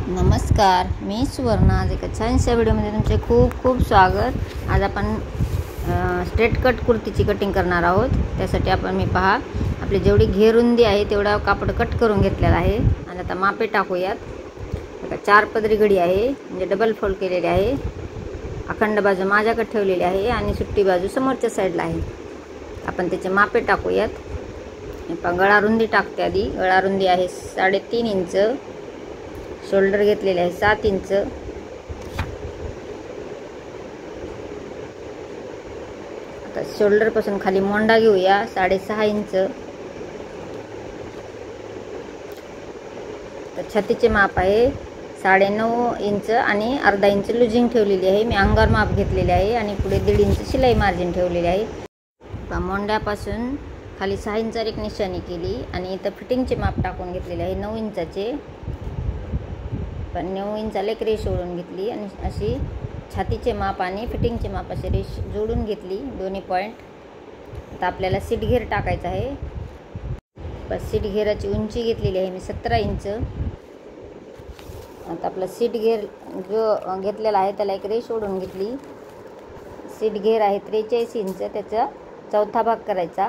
नमस्कार, मी सुवर्णा. आज एका छानशा व्हिडिओमध्ये तुमचे खूप खूप स्वागत. आज आपण स्ट्रेट कट कुर्तीची कटिंग करणार आहोत. त्यासाठी मी आपली जेवढी घेरुंदी आहे तेवढा कापड कट करून घेतलेला आहे. आणि आता मापे टाकूयात. आता 4 पदरी घडी आहे, म्हणजे डबल फोल्ड केलेली आहे. अखंड बाजू माझ्याकडे ठेवलेली आहे आणि सुट्टी बाजू समोरच्या साईडला आहे. आपण त्याचे मापे टाकूयात. गळा रुंदी टाकते आधी. गळा रुंदी आहे 3.5 इंच. शोल्डर घेतलेले आहे 7 इंच. आता शोल्डर पासून खाली मोंडा घेऊया 6.5 इंच. तर छातीचे माप आहे 9.5 इंच आणि अर्धा इंच लुजिंग ठेवलेली आहे. मी अंगावर माप घेतलेले आहे आणि पुढे 1.5 इंच शिलाई मार्जिन ठेवलेली आहे. मोंड्यापासून खाली 6 इंचावर एक निशाणी केली आणि इथं फिटिंगचे माप टाकून घेतलेले आहे 9 इंचाचे. 9 इंचाला एक रेष ओढून घेतली आणि अशी छातीचे माप आणि फिटिंगचे माप अशी रेष जोडून घेतली, दोन्ही पॉईंट. आता आपल्याला सीट घेर टाकायचा आहे. सीट घेराची उंची घेतलेली आहे मी 17 इंच. आता आपला सीट घेर जो घेतलेला आहे त्याला एक रेष ओढून घेतली. सीट घेर आहे 43 इंच, त्याचा चौथा भाग करायचा.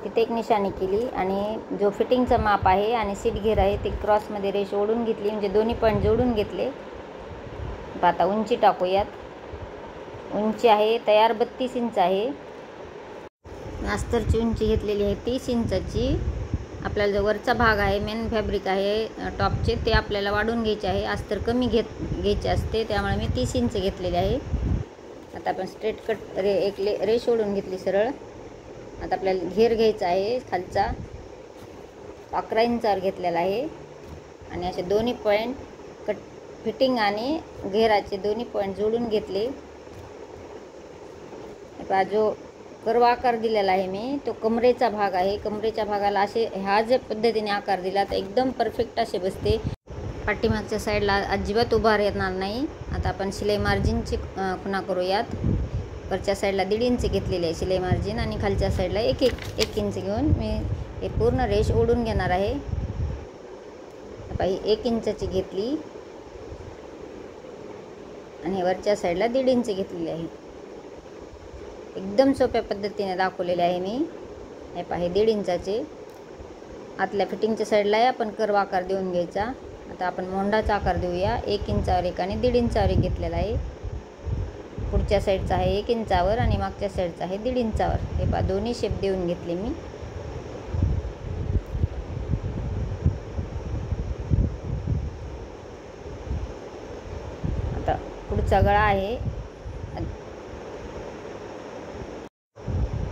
तिथे एक निशाणी केली आणि जो फिटिंगचं माप आहे आणि सीट घेर आहे ते क्रॉसमध्ये रेष ओढून घेतली, म्हणजे दोन्ही पॉईंट जोडून घेतले. आता उंची टाकूयात. उंची आहे तयार 32 इंच आहे. अस्तरची उंची घेतलेली आहे 30 इंचाची. आपल्याला जो वरचा भाग आहे मेन फॅब्रिक आहे टॉपचे ते आपल्याला वाढून घ्यायचे आहे. अस्तर कमी घ्यायचे असते, त्यामुळे मी 30 इंच घेतलेले आहे. आता आपण स्ट्रेट कट एक रेष ओढून घेतली सरळ. आता आपल्याला घेर घ्यायचा आहे खालचा 11 इंचावर घेतलेला आहे आणि असे दोन्ही पॉईंट कट फिटिंग आणि घेराचे दोन्ही पॉईंट जोडून घेतले. जो कर्व आकार दिलेला आहे मी तो कमरेचा भाग आहे. कमरेच्या भागाला असे ह्या ज्या पद्धतीने आकार दिला तर एकदम परफेक्ट असे बसते. पाठीमागच्या साईडला अजिबात उभार येणार नाही. आता आपण शिलाई मार्जिनची खुणा करूयात. वरच्या साईडला 1.5 इंच घेतलेली आहे शिलाई मार्जिन आणि खालच्या साईडला 1 इंच घेऊन मी हे पूर्ण रेष ओढून घेणार आहे. आता ही 1 इंचाची घेतली आणि वरच्या साईडला 1.5 इंच घेतलेली आहे. एकदम सोप्या पद्धतीने दाखवलेले आहे मी. हे पहा, हे 1.5 इंचाचे आतल्या फिटिंगच्या साईडला आहे आपण कर्व आकार देऊन घ्यायचा. आता आपण मोंडाचा आकार देऊया. 1 इंचावर एक आणि 1.5 इंचावर एक घेतलेला आहे. पुढच्या साईडचा आहे 1 इंचावर आणि मागच्या साईडचा आहे 1.5 इंचावर. हे पहा, दोन्ही शेप देऊन घेतले मी. आता पुढचा गळा आहे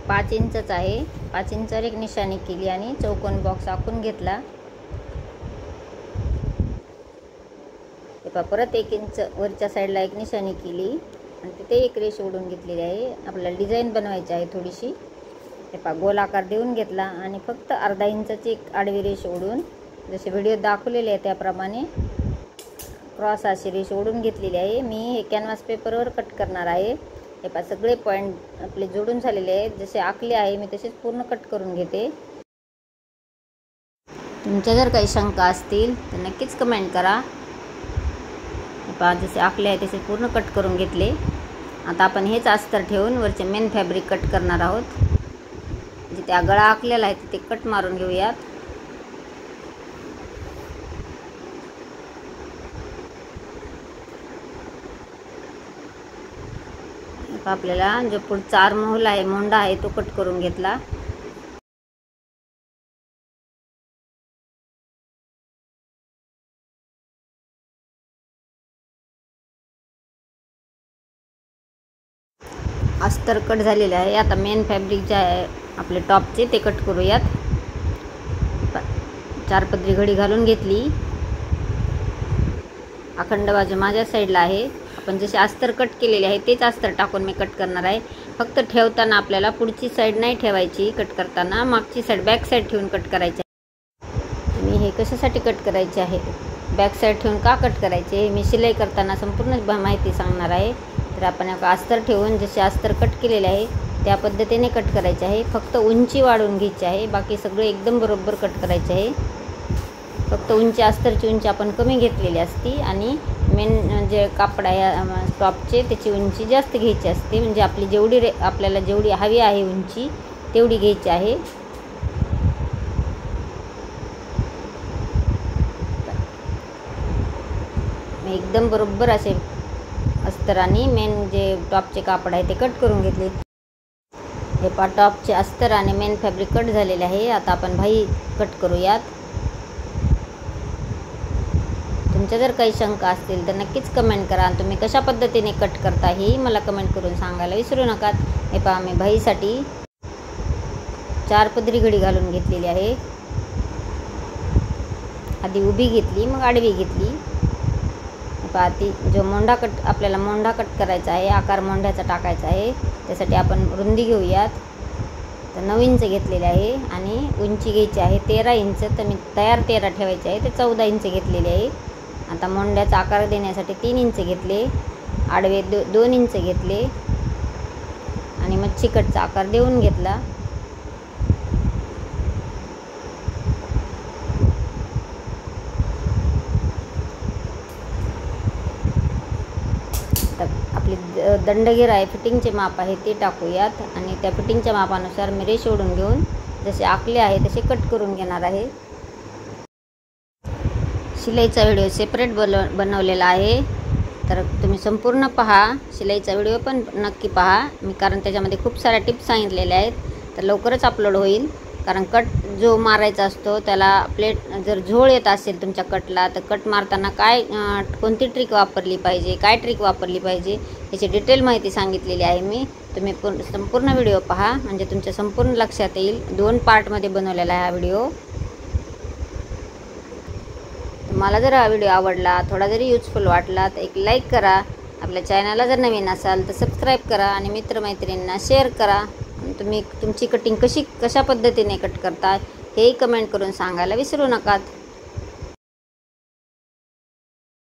5 इंचचा आहे. 5 इंचावर एक निशाणी केली आणि चौकोन बॉक्स आखून घेतला. हे पहा, परत 1 इंच वरच्या साईडला एक निशाणी केली आणि तिथे एक रेष ओढून घेतलेली आहे. आपल्याला डिझाईन बनवायची आहे थोडीशी. हे पहा, गोल आकार देऊन घेतला आणि फक्त अर्धा इंचाची एक आडवी रेष ओढून जसे व्हिडिओ दाखवलेले आहे त्याप्रमाणे क्रॉस अशी रेष ओढून घेतलेली आहे. मी हे कॅनव्हास पेपरवर कट करणार आहे. हे पहा, सगळे पॉईंट आपले जोडून झालेले आहेत. जसे आखले आहे मी तसेच पूर्ण कट करून घेते. तुमच्या जर काही शंका असतील तर नक्कीच कमेंट करा. जसे आखले आहे तसे पूर्ण कट करून घेतले. आता आपण हेच अस्तर ठेवून वरचे मेन फॅब्रिक कट करणार आहोत. जिथे गळा आखलेला आहे तिथे कट मारून घेऊयात. आपल्याला जो पुढचा आर्महोल आहे मोंडा आहे तो कट करून घेतला. अस्तर कट झालेले आहे. आता मेन फॅब्रिक जे आहे आपले टॉपचे ते कट करूयात. 4 पदरी घडी घालून घेतली. अखंड बाजू माझ्या साईडला आहे. आपण जसे अस्तर कट केलेले आहे तेच अस्तर टाकून मी कट करणार आहे. फक्त ठेवताना आपल्याला पुढची साईड नाही ठेवायची. कट करताना मागची साईड बॅक साईड ठेवून कट करायची. मी हे कशासाठी कट करायचे आहे, बॅक साईड ठेवून का कट करायचे हे मी शिलाई करताना संपूर्ण माहिती सांगणार आहे. तर आपण अस्तर ठेवून जसे अस्तर कट केलेले आहे त्या पद्धतीने कट करायचे आहे. फक्त उंची वाढवून घ्यायची आहे. बाकी सगळे एकदम बरोबर कट करायचे आहे. फक्त उंची अस्तरची उंची आपण कमी घेतलेली असती आणि मेन जे कापड आहे टॉपचे त्याची उंची जास्त घ्यायची असते. म्हणजे आपली जेवढी आपल्याला जेवढी हवी आहे उंची तेवढी घ्यायची आहे. एकदम बरोबर असे अस्तर आणि मेन जे टॉपचे कापड आहे ते कट करून घेतले. हे टॉपचे अस्तर आणि मेन फॅब्रिक कट झालेले आहे. आता आपण भाई कट करूयात. तुमच्या जर काही शंका असतील तर नक्कीच कमेंट करा. तुम्ही कशा पद्धतीने कट करता ही मला कमेंट करून सांगायला विसरू नका. हे पहा मी भाईसाठी 4 पदरी घडी घालून घेतलेली आहे. आधी उभी घेतली मग आडवी घेतली. पहा ती जो मोंढा कट आपल्याला मोंढा कट करायचा आहे, आकार मोंढ्याचा टाकायचा आहे, त्यासाठी आपण रुंदी घेऊयात. तर 9 इंच घेतलेले आहे आणि उंची घ्यायची आहे 13 इंच. तर मी तयार 13 ठेवायचे आहे, ते 14 इंच घेतलेले आहे. आता मोंढ्याचा आकार देण्यासाठी 3 इंच घेतले, आडवे 2 इंच घेतले आणि मच्छी कटचा आकार देऊन घेतला. आपली दंडगीर आहे, फिटिंगचे माप आहे ते टाकूयात आणि त्या फिटिंगच्या मापानुसार मी रेष ओढून घेऊन जसे आखले आहे तसे कट करून घेणार आहे. शिलाईचा व्हिडिओ सेपरेट बनवलेला आहे, तर तुम्ही संपूर्ण पहा. शिलाईचा व्हिडिओ पण नक्की पहा मी, कारण त्याच्यामध्ये खूप साऱ्या टिप्स सांगितलेल्या आहेत. तर लवकरच अपलोड होईल, कारण कट जो मारायचा असतो त्याला प्लेट जर झोळ येत असेल तुमच्या कटला तर कट मारताना कोणती ट्रिक वापरली पाहिजे, काय ट्रिक वापरली पाहिजे याची डिटेल माहिती सांगितलेली आहे मी. तुम्ही संपूर्ण व्हिडिओ पहा म्हणजे तुमच्या संपूर्ण लक्षात येईल. 2 पार्टमध्ये बनवलेला आहे हा व्हिडिओ. मला जर हा व्हिडिओ आवडला, थोडा जरी यूजफुल वाटला तर एक लाईक करा. आपल्या चॅनलला जर नवीन असाल तर सबस्क्राईब करा आणि मित्रमैत्रिणींना शेअर करा. तुम्ही तुमची कटिंग कशा पद्धतीने कट करता हेही कमेंट करून सांगायला विसरू नका.